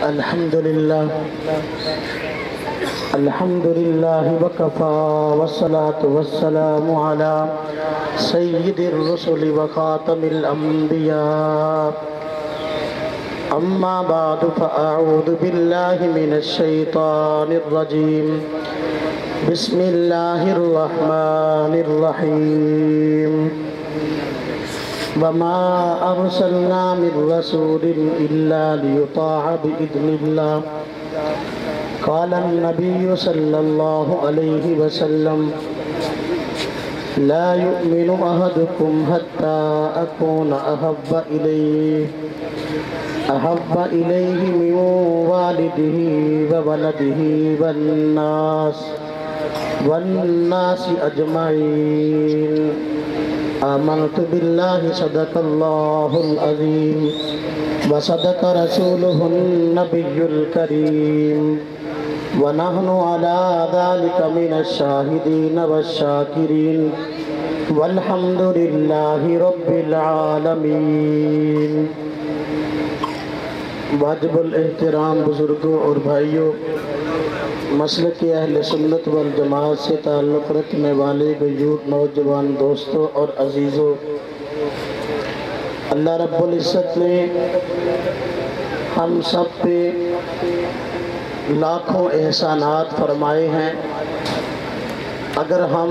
الحمد لله وكفى والصلاة والسلام على سيد الرسل وخاتم الأنبياء أما بعد فأعوذ بالله من الشيطان الرجيم بسم الله الرحمن الرحيم وما أرسلنا من رسول إلا ليطاع بإذن الله قال النبي صلى الله عليه وسلم لا يؤمن أحدكم حتى أكون أحب إليه من والده وولده والناس أجمعين آمنت بالله صدق الله العظيم وصدق رسوله النبي الكريم ونحن على ذلك من الشاهدين والشاكرين والحمد لله رب العالمين۔ واجب الاحترام بزرگوں اور بھائیوں، مسلک اہل سنت والجماعت سے تعلق رکھنے والے غیور نوجوان دوستوں اور عزیزوں، اللہ رب العزت نے ہم سب پہ لاکھوں احسانات فرمائے ہیں۔ اگر ہم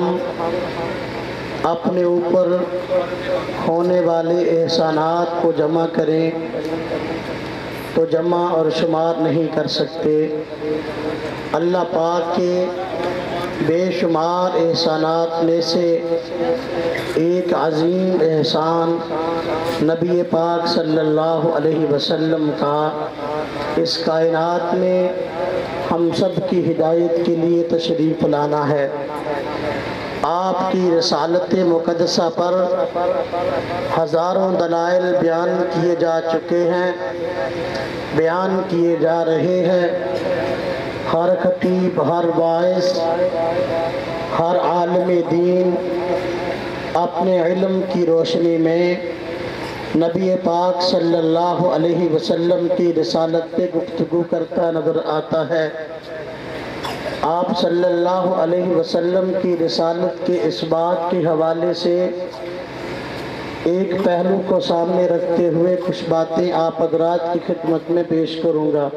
اپنے اوپر ہونے والے احسانات کو جمع کریں تو جمع اور شمار نہیں کر سکتے۔ اللہ پاک کے بے شمار احسانات میں سے ایک عظیم احسان نبی پاک صلی اللہ علیہ وسلم کا اس کائنات میں ہم سب کی ہدایت کے لیے تشریف لانا ہے۔ آپ کی رسالت مقدسہ پر ہزاروں دلائل بیان کیے جا چکے ہیں، بیان کیے جا رہے ہیں۔ ہر خطیب، ہر باعث، ہر عالم دین اپنے علم کی روشنی میں نبی پاک صلی اللہ علیہ وسلم کی رسالت پہ گفتگو کرتا نظر آتا ہے۔ آپ صلی اللہ علیہ وسلم کی رسالت کے اس بات کے حوالے سے ایک پہلو کو سامنے رکھتے ہوئے کچھ باتیں آپ حضرات کی خدمت میں پیش کروں گا۔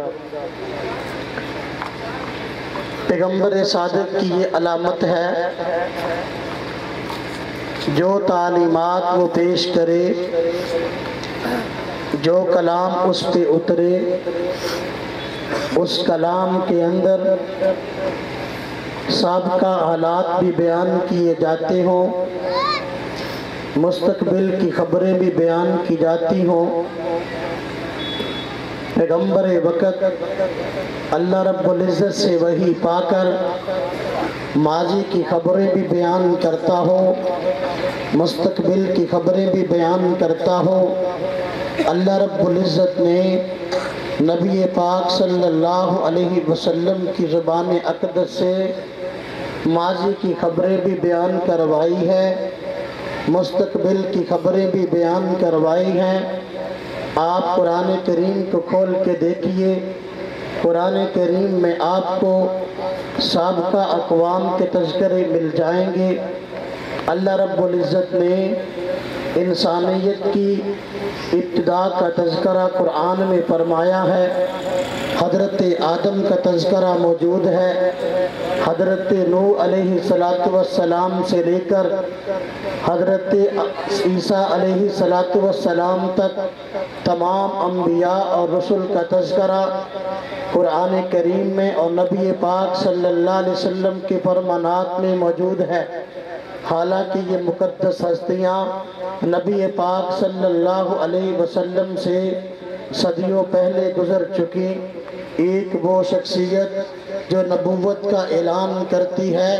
پیغمبر صادق کی یہ علامت ہے، جو تعلیمات وہ پیش کرے، جو کلام اس پہ اترے، اس کلام کے اندر سابقہ حالات بھی بیان کیے جاتے ہوں، مستقبل کی خبریں بھی بیان کی جاتی ہوں۔ پیغمبر وقت اللہ رب العزت سے وحی پا کر ماضی کی خبریں بھی بیان کرتا ہو، مستقبل کی خبریں بھی بیان کرتا ہو۔ اللہ رب العزت نے نبی پاک صلی اللہ علیہ وسلم کی زبان اقدس سے ماضی کی خبریں بھی بیان کروائی ہے، مستقبل کی خبریں بھی بیان کروائی ہیں۔ آپ قرآن کریم کو کھول کے دیکھیے، قرآن کریم میں آپ کو سابقہ اقوام کے تذکرے مل جائیں گے۔ اللہ رب العزت نے انسانیت کی ابتدا کا تذکرہ قرآن میں فرمایا ہے۔ حضرت آدم کا تذکرہ موجود ہے، حضرت نوح علیہ السلام سے لے کر حضرت عیسیٰ علیہ السلام تک تمام انبیاء اور رسل کا تذکرہ قرآن کریم میں اور نبی پاک صلی اللہ علیہ وسلم کے فرمانات میں موجود ہے۔ حالانکہ یہ مقدس ہستیاں نبی پاک صلی اللہ علیہ وسلم سے صدیوں پہلے گزر چکی، ایک وہ شخصیت جو نبوت کا اعلان کرتی ہے،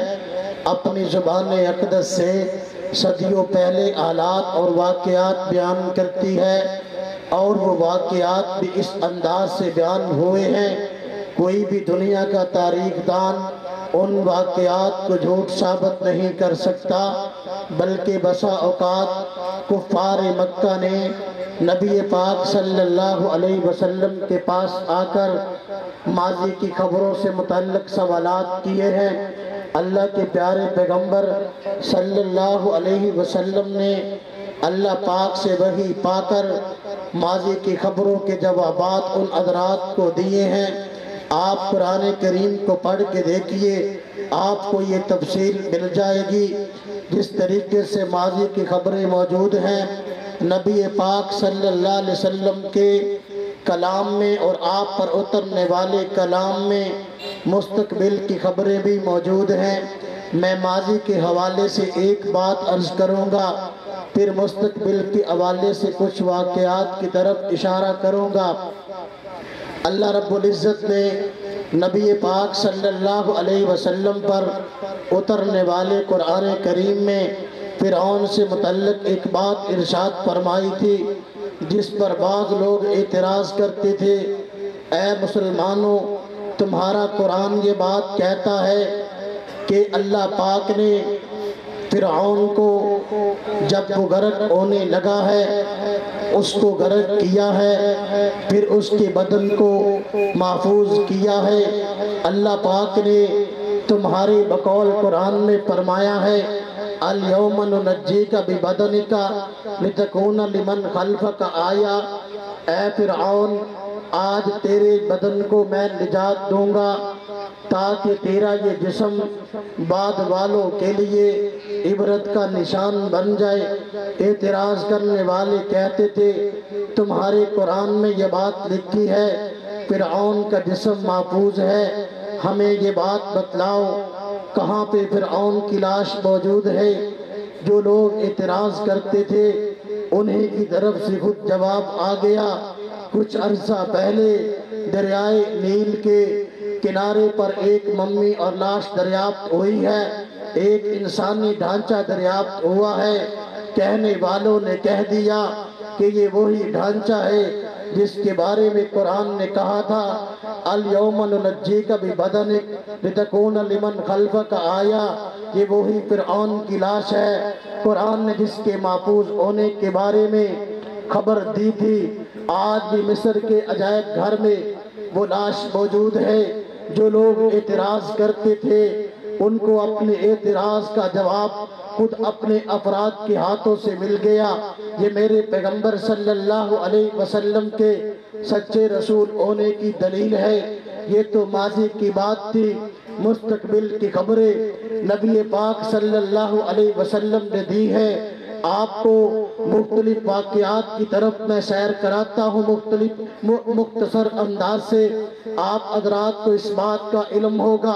اپنی زبان اقدس سے صدیوں پہلے حالات اور واقعات بیان کرتی ہے، اور وہ واقعات بھی اس انداز سے بیان ہوئے ہیں کوئی بھی دنیا کا تاریخ دان ان واقعات کو جھوٹ ثابت نہیں کر سکتا، بلکہ بسا اوقات کفار مکہ نے نبی پاک صلی اللہ علیہ وسلم کے پاس آ کر ماضی کی خبروں سے متعلق سوالات کیے ہیں۔ اللہ کے پیارے پیغمبر صلی اللہ علیہ وسلم نے اللہ پاک سے وحی پا کر ماضی کی خبروں کے جوابات ان حضرات کو دیے ہیں۔ آپ قرآن کریم کو پڑھ کے دیکھیے، آپ کو یہ تفصیل مل جائے گی۔ جس طریقے سے ماضی کی خبریں موجود ہیں نبی پاک صلی اللہ علیہ وسلم کے کلام میں اور آپ پر اترنے والے کلام میں مستقبل کی خبریں بھی موجود ہیں۔ میں ماضی کے حوالے سے ایک بات عرض کروں گا، پھر مستقبل کے حوالے سے کچھ واقعات کی طرف اشارہ کروں گا۔ اللہ رب العزت نے نبی پاک صلی اللہ علیہ وسلم پر اترنے والے قرآن کریم میں فرعون سے متعلق ایک بات ارشاد فرمائی تھی، جس پر بعض لوگ اعتراض کرتے تھے، اے مسلمانوں، تمہارا قرآن یہ بات کہتا ہے کہ اللہ پاک نے فرعون کو جب وہ غرق ہونے لگا ہے اس کو غرق کیا ہے، پھر اس کے بدن کو محفوظ کیا ہے۔ اللہ پاک نے تمہارے بقول قرآن میں فرمایا ہے الْيَوْمَ نُنَجِّيكَ بِبَدَنِكَ لِتَكُونَ لِمَنْ خَلْفَكَ آیا۔ اے فرعون، آج تیرے بدن کو میں نجات دوں گا تاکہ تیرا یہ جسم بعد والوں کے لیے عبرت کا نشان بن جائے۔ اعتراض کرنے والے کہتے تھے تمہارے قرآن میں یہ بات لکھی ہے فرعون کا جسم محفوظ ہے، ہمیں یہ بات بتلاؤ کہاں پہ فرعون کی لاش موجود ہے۔ جو لوگ اعتراض کرتے تھے انہیں کی طرف سے خود جواب آ گیا۔ کچھ عرصہ پہلے دریائے نیل کے کنارے پر ایک ممی اور لاش دریافت ہوئی ہے، ایک انسانی ڈھانچہ دریافت ہوا ہے۔ کہنے والوں نے کہہ دیا کہ یہ وہی ڈھانچہ ہے جس کے بارے میں قرآن نے کہا تھا الْيَوْمَ نُنَجِّيكَ بِبَدَنِكَ لِتَكُونَ لِمَنْ خَلْفَكَ آیا۔ یہ وہی فرعون کی لاش ہے۔ قرآن نے جس کے محفوظ ہونے کے بارے میں خبر دی تھی، آج بھی مصر کے عجائب گھر میں وہ لاش موجود ہے۔ جو لوگ اعتراض کرتے تھے ان کو اپنے اعتراض کا جواب خود اپنے افراد کے ہاتھوں سے مل گیا۔ یہ میرے پیغمبر صلی اللہ علیہ وسلم کے سچے رسول ہونے کی دلیل ہے۔ یہ تو ماضی کی بات تھی، مستقبل کی خبریں نبی پاک صلی اللہ علیہ وسلم نے دی ہے۔ آپ کو مختلف واقعات کی طرف میں سیر کراتا ہوں مختصر انداز سے۔ آپ حضرات کو اس بات کا علم ہوگا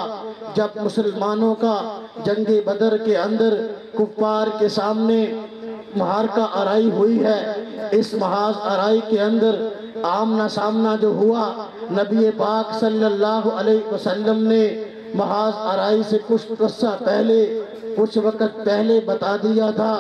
جب مسلمانوں کا جنگ بدر کے اندر کفار کے سامنے معرکہ آرائی ہوئی ہے، اس محاذ آرائی کے اندر آمنا سامنا جو ہوا، نبی پاک صلی اللہ علیہ وسلم نے محاذ آرائی سے کچھ عرصہ پہلے کچھ وقت پہلے بتا دیا تھا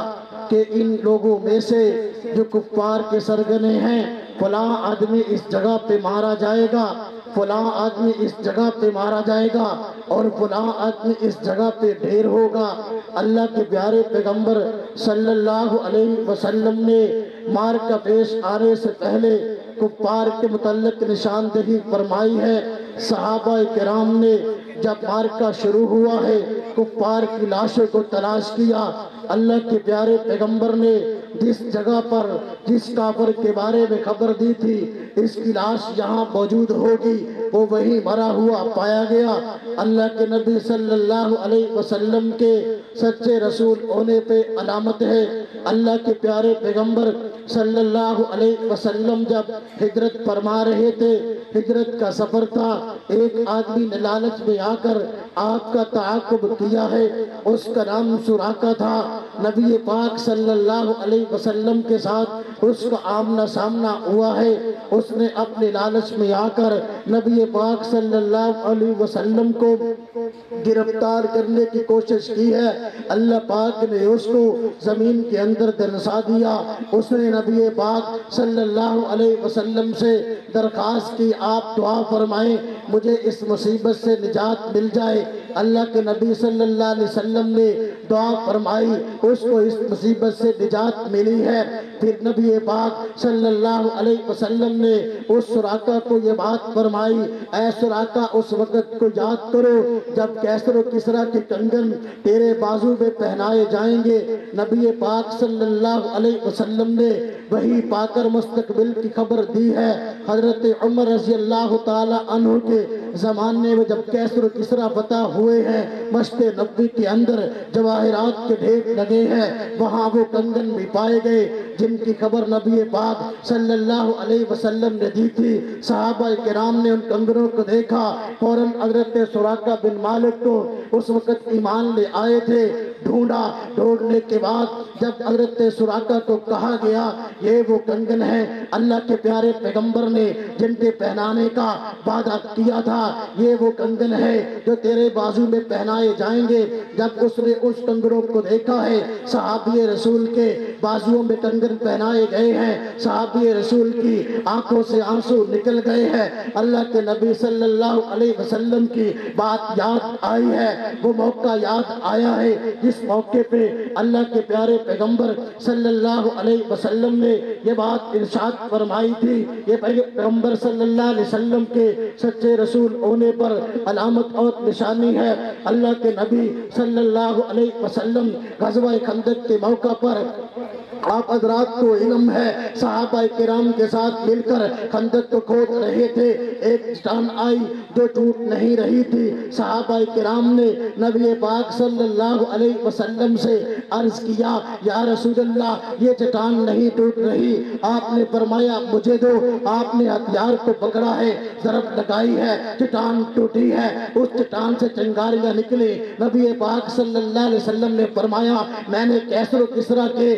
کہ ان لوگوں میں سے جو کفار کے سرگنے ہیں فلاں آدمی اس جگہ پہ مارا جائے گا، فلاں آدمی اس جگہ پہ مارا جائے گا اور فلاں آدمی اس جگہ پہ ڈھیر ہوگا۔ اللہ کے پیارے پیغمبر صلی اللہ علیہ وسلم نے معرکہ پیش آنے سے پہلے کفار کے متعلق نشاندہی فرمائی ہے۔ صحابہ کرام نے جب معرکہ شروع ہوا ہے کفار کی لاشوں کو تلاش کیا۔ اللہ کے پیارے پیغمبر نے جس جگہ پر جس کافر کے بارے میں خبر دی تھی اس کی لاش یہاں موجود ہوگی، وہ وہی مرا ہوا پایا گیا۔ اللہ کے نبی صلی اللہ علیہ وسلم کے سچے رسول ہونے پہ علامت ہے۔ اللہ کے پیارے پیغمبر صلی اللہ علیہ وسلم جب ہجرت فرما رہے تھے، ہجرت کا سفر تھا، ایک آدمی نے لالچ میں آ کر آپ کا تعاقب کیا ہے، اس کا نام سراقہ تھا۔ نبی پاک صلی اللہ علیہ وسلم کے ساتھ اس کا آمنا سامنا ہوا ہے۔ اس نے اپنے لالچ میں آ کر نبی پاک صلی اللہ علیہ وسلم کو گرفتار کرنے کی کوشش کی ہے۔ اللہ پاک نے اس کو زمین کے اندر دنسا دیا۔ اس نے نبی پاک صلی اللہ علیہ وسلم سے درخواست کی آپ دعا فرمائیں مجھے اس مصیبت سے نجات مل جائے۔ اللہ کے نبی صلی اللہ علیہ وسلم نے دعا فرمائی، اس کو اس مصیبت سے نجات ملی ہے۔ پھر نبی پاک صلی اللہ علیہ وسلم نے اس سراقہ کو یہ بات فرمائی، اے سراقہ اس وقت کو یاد کرو جب کیسر و کسریٰ کے کنگن تیرے بازو میں پہنائے جائیں گے۔ نبی پاک صلی اللہ علیہ وسلم نے وہی پا کر مستقبل کی خبر دی ہے۔ حضرت عمر رضی اللہ تعالی عنہ کے زمانے میں جب کیسر و کسریٰ فتح ہوئے ہیں، مشت نبوی کے اندر جواہرات کے ڈھیر لگے ہیں، وہاں وہ کنگن بھی پائے گئے جن کی خبر نبی پاک صلی اللہ علیہ وسلم نے دی تھی۔ صحابہ کرام نے ان کنگنوں کو دیکھا، فوراً حضرت سراقہ بن مالک کو اس وقت ایمان لے آئے تھے، ڈھونڈنے کے بعد جب حضرت سراقہ کو کہا گیا یہ وہ کنگن ہیں اللہ کے پیارے پیغمبر نے جن کے پہنانے کا وعدہ کیا تھا، یہ وہ کنگن ہے جو تیرے بازو میں پہنائے جائیں گے۔ جب اس نے اس کنگنوں کو دیکھا ہے، صحابی رسول کے بازوؤں میں کنگن پہنائے گئے ہیں، صحابی رسول کی آنکھوں سے آنسو نکل گئے ہیں۔ اللہ کے نبی صلی اللہ علیہ وسلم کی بات یاد آئی ہے، وہ موقع یاد آیا ہے جس موقع پہ اللہ کے پیارے پیغمبر صلی اللہ علیہ وسلم نے یہ بات ارشاد فرمائی تھی۔ یہ پیغمبر صلی اللہ علیہ وسلم کے سچے رسول ہونے پر علامت اور نشانی ہے۔ اللہ کے نبی صلی اللہ علیہ وسلم غزوہ خندق کے موقع پر آپ حضرات کو علم ہے، صحابہ کرام کے ساتھ مل کر خندق کو کھود رہے تھے، ایک چٹان آئی جو ٹوٹ نہیں رہی تھی۔ صحابہ کرام نے نبی پاک صلی اللہ علیہ وسلم سے عرض کیا، یا رسول اللہ یہ چٹان نہیں ٹوٹ رہی۔ آپ نے فرمایا مجھے دو۔ آپ نے ہتھیار کو پکڑا ہے، ضرب لگائی ہے، چٹان ٹوٹی ہے، اس چٹان سے چنگاریاں نکلی۔ نبی پاک صلی اللہ علیہ وسلم نے فرمایا میں نے کیسر و کسریٰ کے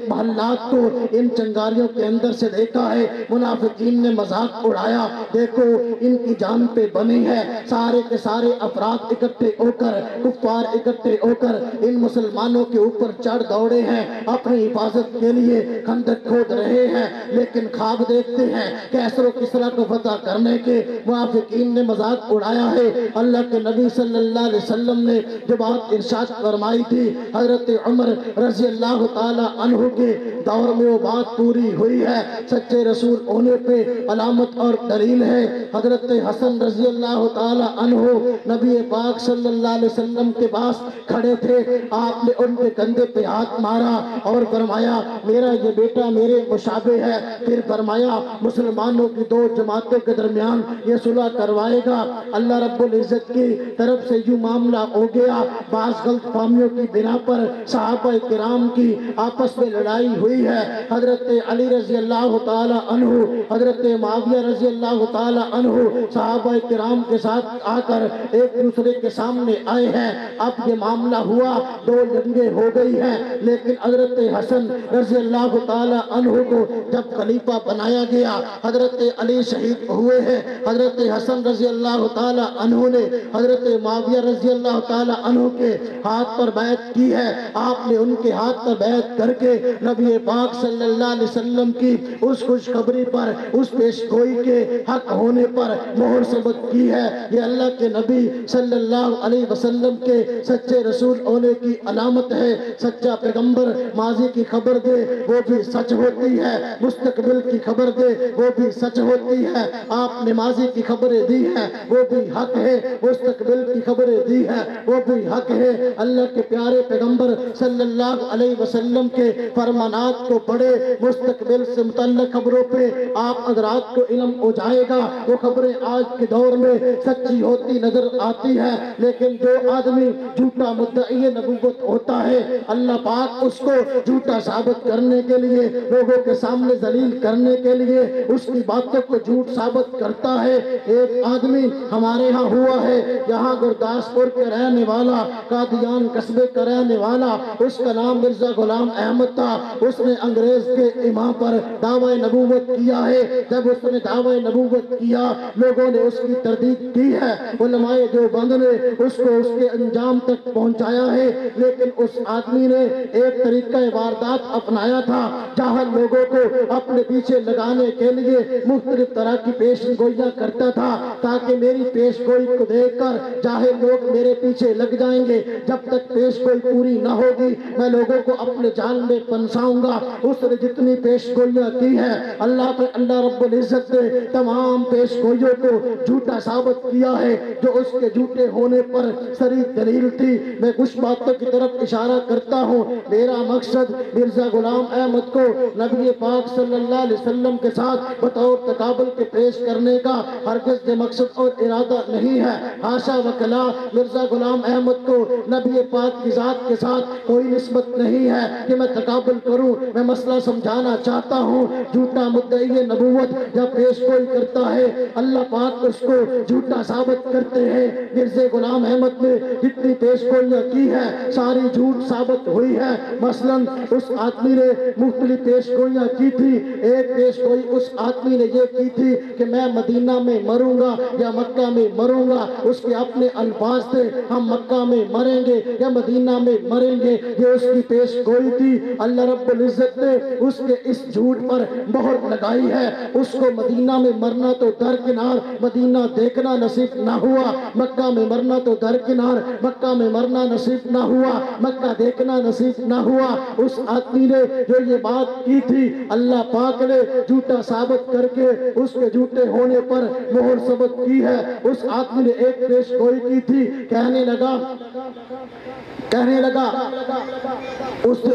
محلات کو ان چنگاریوں کے اندر سے دیکھا ہے، منافقین نے مذاق اڑایا، دیکھو ان کی جان پہ بنی ہے۔ سارے کے سارے افراد اکٹھے ہو کر، کفار اکٹھے ہو کر ان مسلمانوں کے اوپر چڑھ دوڑے ہیں، اپنی حفاظت کے لیے خندق کھود رہے ہیں، لیکن خواب دیکھتے ہیں کیسر و کسریٰ کو فتح کرنے کے۔ منافقین نے مذاق اڑایا ہے۔ اللہ کے نبی صلی اللہ علیہ وسلم نے جو بات ارشاد فرمائی تھی، حضرت عمر رضی اللہ تعالی عنہ کے دور میں وہ بات پوری ہوئی ہے۔ سچے رسول ہونے پہ علامت اور دلیل ہے، حضرت حسن رضی اللہ تعالی عنہ نبی پاک صلی اللہ علیہ وسلم کے پاس کھڑے تھے، آپ نے ان کے کندھے پہ ہاتھ مارا اور فرمایا میرا یہ بیٹا میرے مشابہ ہے۔ پھر فرمایا مسلمانوں کی دو جماعتوں کے درمیان یہ صلح کروائے گا۔ اللہ رب العزت کی طرف سے یوں معاملہ ہو گیا، بعض غلط فہمیوں کی بنا پر صحابہ کرام کی آپس میں لڑائی ہوئی ہے۔ حضرت علی رضی اللہ تعالی عنہ، حضرت معاویہ رضی اللہ تعالی عنہ صحابہ کرام کے ساتھ آ کر ایک دوسرے کے سامنے آئے ہیں۔ اب یہ معاملہ ہوا، دو جنگیں ہو گئی ہیں، لیکن حضرت حسن رضی اللہ تعالی عنہ کو جب خلیفہ بنایا گیا، حضرت علی شہید ہوئے ہیں، حضرت حسن رضی اللہ تعالی عنہ نے حضرت معاویہ رضی اللہ تعالی عنہ کے ہاتھ پر بیعت کی ہے۔ آپ نے ان کے ہاتھ پر بیعت کر کے نبی پاک صلی اللہ علیہ وسلم کی اس خوشخبری پر، اس پیشگوئی کے حق ہونے پر مہر ثبت کی ہے۔ یہ اللہ کے نبی صلی اللہ علیہ وسلم کے سچے رسول ہونے کی علامت ہے۔ سچا پیغمبر ماضی کی خبر دے وہ بھی سچ ہوتی ہے، مستقبل کی خبر دے وہ بھی سچ ہوتی ہے۔ آپ نے ماضی کی خبریں دی ہیں وہ بھی حق ہے، مستقبل کی خبریں دی ہیں وہ بھی حق ہے۔ اللہ کے پیارے پیغمبر صلی اللہ علیہ وسلم کے فرمانات کو پڑھے، مستقبل سے متعلق خبروں پہ آپ حضرات کو علم ہو جائے گا۔ وہ خبریں آج کے دور میں سچی ہوتی نظر آتی ہے، لیکن جو آدمی جھوٹا مدعی نبوت ہوتا ہے، اللہ پاک اس کو جھوٹا ثابت کرنے کے لیے، لوگوں کے سامنے ذلیل کرنے کے لیے اس کی باتوں کو جھوٹ ثابت کرتا ہے۔ ایک آدمی ہمارے ہاں ہوا ہے، یہاں گرداسپور کے رہنے والا، قادیان قصبے کا رہنے والا، اس کا نام مرزا غلام احمد تھا۔ تھا اس نے انگریز کے امام پر دعوی نبوت کیا ہے۔ جب اس نے دعوی نبوت کیا لوگوں نے اس کی تردید کی ہے، علماء دیوبند نے اس کو اس کے انجام تک پہنچایا ہے، لیکن اس آدمی نے ایک طریقہ واردات اپنایا تھا جہاں لوگوں کو اپنے پیچھے لگانے کے لیے مختلف طرح کی پیش گوئیاں کرتا تھا تاکہ میری پیش گوئی کو دیکھ کر چاہے لوگ میرے پیچھے لگ جائیں گے، جب تک پیش گوئی پوری نہ ہوگی میں لوگوں کو اپنے جال میں پھنساؤں گا۔ اس نے جتنی پیش گوئیاں کی ہے اللہ رب العزت نے تمام پیش گوئیوں کو جھوٹا ثابت کیا ہے، جو اس کے جھوٹے ہونے پر صریح دلیل تھی۔ میں کچھ باتوں کی طرف اشارہ کرتا ہوں۔ میرا مقصد مرزا غلام احمد کو نبی پاک صلی اللہ علیہ وسلم کے ساتھ بطور تقابل کے پیش کرنے کا ہرگز مقصد اور ارادہ نہیں ہے، حاشا وکلا۔ مرزا غلام احمد کو نبی پاک کی ذات کے ساتھ کوئی نسبت نہیں ہے کہ میں تقابل کروں۔ میں مسئلہ سمجھانا چاہتا ہوں، جھوٹا مدعی نبوت جب پیش گوئی کرتا ہے اللہ پاک اس کو جھوٹا ثابت کرتے ہیں۔ مرزا غلام احمد نے جتنی پیش گوئیاں کی ہے ساری جھوٹ ثابت ہوئی ہے۔ مثلا اس آدمی نے مختلف پیش گوئیاں کی تھی۔ ایک پیش گوئی اس آدمی نے یہ کی تھی کہ میں مدینہ میں مروں گا یا مکہ میں مروں گا۔ اس کے اپنے الفاظ تھے، ہم مکہ میں مریں گے یا مدینہ میں مریں گے، یہ اس کی پیش گوئی تھی۔ اللہ رب العزت نے اس کے اس جھوٹ پر مہر لگائی ہے۔ اس کو مدینہ میں مرنا تو درکنار مدینہ دیکھنا نصیب نہ ہوا، مکہ میں مرنا تو درکنار مکہ میں مرنا نصیب نہ ہوا، مکہ دیکھنا نصیب نہ ہوا۔ اس آدمی نے جو یہ بات کی تھی اللہ پاک نے جھوٹا ثابت کر کے اس کے جھوٹے ہونے پر مہر ثبت کی ہے۔ اس آدمی نے ایک پیش گوئی کی تھی، کہنے لگا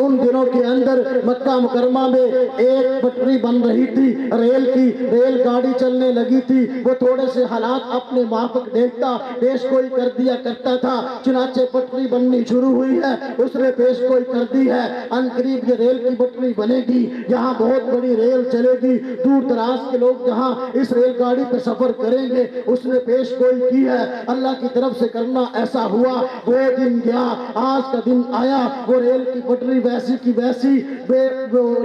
ان دنوں کے اندر مکہ مکرمہ میں ایک پٹری بن رہی تھی ریل کی، ریل گاڑی چلنے لگی تھی، وہ تھوڑے سے حالات اپنے موافق دیکھتا پیش گوئی کر دیا کرتا تھا۔ چنانچہ پٹری بننی شروع ہوئی ہے، اس نے پیش گوئی کر دی ہے ان قریب یہ ریل کی پٹری بنے گی، یہاں بہت بڑی ریل چلے گی، دور دراز کے لوگ یہاں اس ریل گاڑی پر سفر کریں گے۔ اس نے پیش گوئی کی ہے، اللہ کی طرف سے کرنا ایسا ہوا۔ وہ دن گیا، آج کا دن آیا، وہ ریل کی پٹری ویسی کی ویسی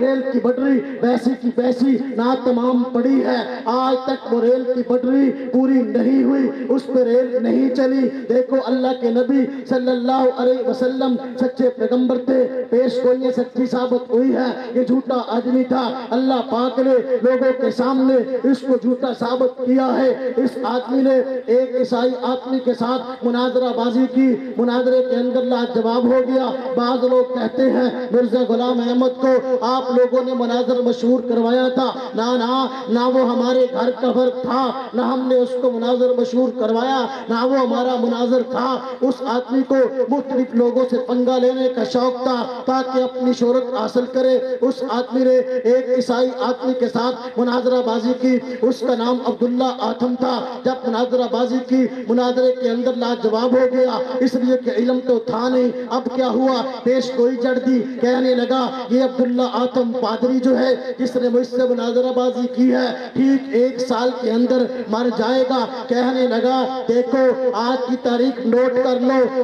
ریل کی پٹری ویسی کی ویسی نہ تمام پڑی ہے۔ آج تک وہ ریل کی پٹری پوری نہیں ہوئی، اس پہ ریل نہیں چلی۔ دیکھو اللہ کے نبی صلی اللہ علیہ وسلم سچے پیغمبر تھے، پیش گوئیاں سچی ثابت ہوئی ہے، یہ جھوٹا آدمی تھا۔ اللہ پاک نے لوگوں کے سامنے اس کو جھوٹا ثابت کیا ہے۔ اس آدمی نے ایک عیسائی آدمی کے ساتھ مناظرہ بازی کی، مناظرے کے اندر لاجواب ہو گیا۔ بعض لوگ کہتے ہیں مرزا غلام احمد کو آپ لوگوں نے مناظر مشہور کروایا تھا، نہ وہ ہمارے گھر کا فرق تھا، نہ ہم نے اس کو مناظر مشہور کروایا، نہ وہ ہمارا مناظر تھا۔ اس آدمی کو مختلف لوگوں سے پنگا لینے کا شوق تھا تاکہ اپنی شہرت حاصل کرے۔ اس آدمی نے ایک عیسائی آدمی کے ساتھ مناظرہ بازی کی، اس کا نام عبداللہ آتم تھا۔ جب مناظرہ بازی کی مناظرے کے اندر لاجواب ہو گیا، اس لیے کہ علم تو تھا نہیں۔ اب کیا ہوا، پیش گوئی جڑ دی، کہنے لگا یہ عبداللہ آتم پادری جو ہے جس نے مجھ سے مناظرہ بازی کی ہے ٹھیک 1 سال کے اندر مر جائے گا۔ کہنے لگا دیکھو آج کی تاریخ نوٹ کر لو،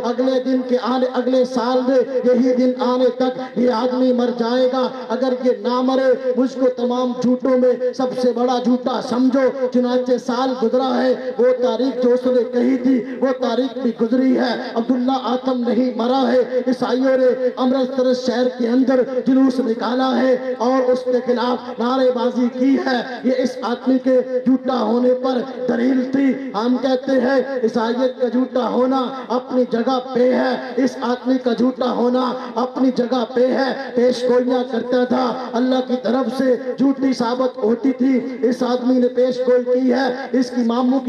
اگلے سال میں یہی دن آنے تک یہ آدمی مر جائے گا، اگر یہ نہ مرے مجھ کو تمام جھوٹوں میں سب سے بڑا جھوٹا سمجھو۔ چنانچہ سال گزرا ہے، وہ تاریخ جو اس نے کہی تھی وہ تاریخ بھی گزری ہے، عبداللہ آتم نہیں مرا ہے۔ عیسائیوں نے امرتسر شہر کے اندر جلوس نکالا ہے اور اس کے خلاف نعرے بازی کی ہے، یہ اس آدمی کے جھوٹا ہونے پر دلیل تھی۔ ہم کہتے ہیں عیسائیت کا جھوٹا ہونا اپنی جگہ پہ ہے، اس آدمی کا جھوٹا ہونا اپنی جگہ پہ ہے۔ پیش گوئیاں کرتا تھا، اللہ کی طرف سے جھوٹی ثابت ہوتی تھی۔ اس آدمی نے پیش گوئی کی ہے، اس کی ماموں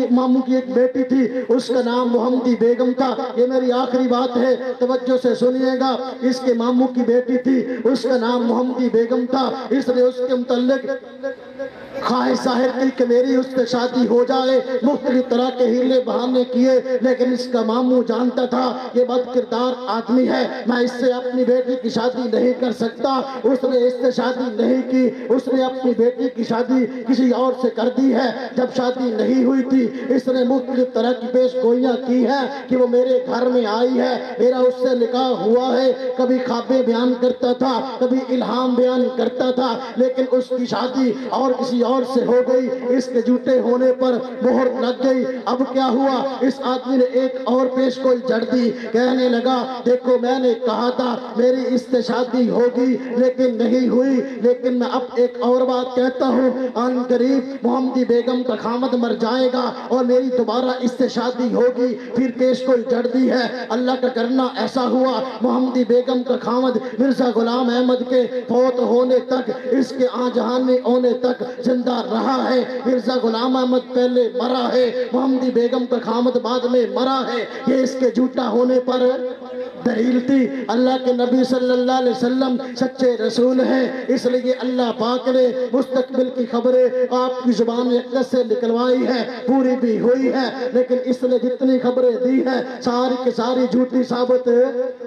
کی ایک بیٹی تھی، اس کا نام محمدی بیگم تھا۔ یہ میری آخری بات ہے، توجہ سے سنیے گا۔ اس کے ماموں کی بیٹی تھی، اس کا نام محمدی بیگم تھا۔ اس نے اس کے متعلق خواہش ظاہر کی کہ میری اس سے شادی ہو جائے، مختلف طرح کے ہیلے بہانے کیے، لیکن اس کا ماموں جانتا تھا یہ بد کردار آدمی ہے، میں اس سے اپنی بیٹی کی شادی نہیں کر سکتا۔ اس نے اس سے شادی نہیں کی، اس نے اپنی بیٹی کی شادی کسی اور سے کر دی ہے۔ جب شادی نہیں ہوئی تھی اس نے مختلف طرح کی پیش گوئیاں کی ہے کہ وہ میرے گھر میں آئی ہے، میرا اس سے نکاح ہوا ہے، کبھی خوابیں بیان کرتا تھا، کبھی الہام بیان کرتا تھا، لیکن اس کی شادی اور کسی اور سے ہو گئی۔ اس کے جھوٹے ہونے پر مہر لگ گئی۔ اب کیا ہوا؟ اس آدمی نے ایک اور پیش گوئی جڑ دی، کہنے لگا دیکھو میں نے کہا تھا میری اس سے شادی ہوگی لیکن نہیں ہوئی، لیکن میں اب ایک اور بات کہتا ہوں، آن قریب محمدی بیگم کا خامد مر جائے گا اور میری دوبارہ اس سے شادی ہوگی۔ پھر پیش گوئی جڑ دی ہے۔ اللہ کا کرنا ایسا ہوا محمدی بیگم کا خامد مرزا غلام احمد کے فوت ہونے تک، اس کے آن جہانی ہونے تک زندہ رہا ہے۔ مرزا غلام احمد پہلے مرا ہے، محمدی بیگم کا خامد بعد میں مرا ہے۔ یہ اس کے جھوٹا ہونے پر دلیل تھی۔ اللہ کے نبی صلی اللہ علیہ وسلم سچے رسول ہیں، اس لیے اللہ پاک نے مستقبل کی خبریں آپ کی زبان اقدس سے نکلوائی ہے، پوری بھی ہوئی ہے، لیکن اس نے جتنی خبریں دی ہیں ساری کی ساری جھوٹی ثابت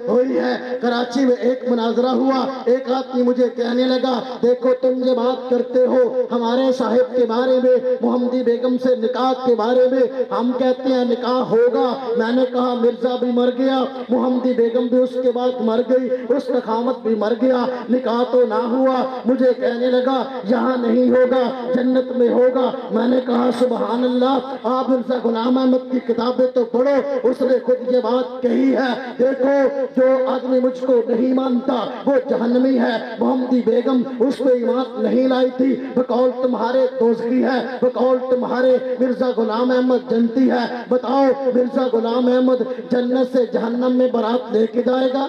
ہوئی ہے۔ کراچی میں ایک مناظرہ ہوا، ایک آدمی مجھے کہنے لگا دیکھو تم جو بات کرتے ہو ہمارے صاحب کے بارے میں، محمدی بیگم سے نکاح کے بارے میں، ہم کہتے ہیں نکاح ہوگا۔ میں نے کہا مرزا بھی مر گیا، محمدی بیگم بھی اس کے بعد مر گئی، اس کا خامد بھی مر گیا، نکاح تو نہ ہوا۔ مجھے کہنے لگا یہاں نہیں ہوگا جنت میں ہوگا۔ میں نے کہا سبحان اللہ، آپ مرزا غلام احمد کی کتابیں تو پڑھو، اس نے خود یہ بات کہی ہے۔ دیکھو جو آدمی مجھ کو نہیں مانتا وہ جہنمی ہے۔ محمدی بیگم اس پہ ایمان نہیں لائی تھی، بقول تمہارے دوزخی ہے، بقول تمہارے مرزا غلام احمد جنتی ہے۔ بتاؤ مرزا غلام احمد جنت سے جہنم میں برات لے کے جائے گا؟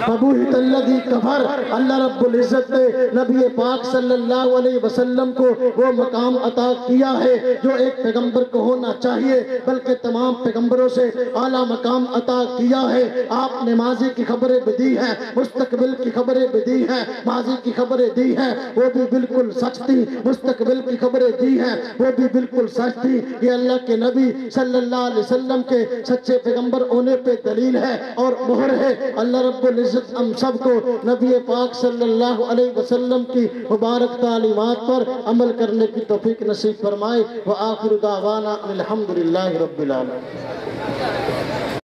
فبہت الذی کفر۔ اللہ رب العزت نے نبی پاک صلی اللہ علیہ وسلم کو وہ مقام عطا کیا ہے جو ایک پیغمبر کو ہونا چاہیے، بلکہ تمام پیغمبروں سے اعلیٰ مقام عطا کیا ہے۔ آپ نے ماضی کی خبریں بھی دی ہیں، مستقبل کی خبریں بھی دی ہیں، ماضی کی خبریں دی ہیں وہ بھی بالکل سچ تھی، مستقبل کی خبریں دی ہیں وہ بھی بالکل سچ تھی۔ یہ اللہ کے نبی صلی اللہ علیہ وسلم کے سچے پیغمبر ہونے پہ دلیل ہے اور مہر ہے۔ اللہ رب العزت ہم سب کو نبی پاک صلی اللہ علیہ وسلم کی مبارک تعلیمات پر عمل کرنے کی توفیق نصیب فرمائے۔ وآخر دعوانا الحمدللہ رب العالمین۔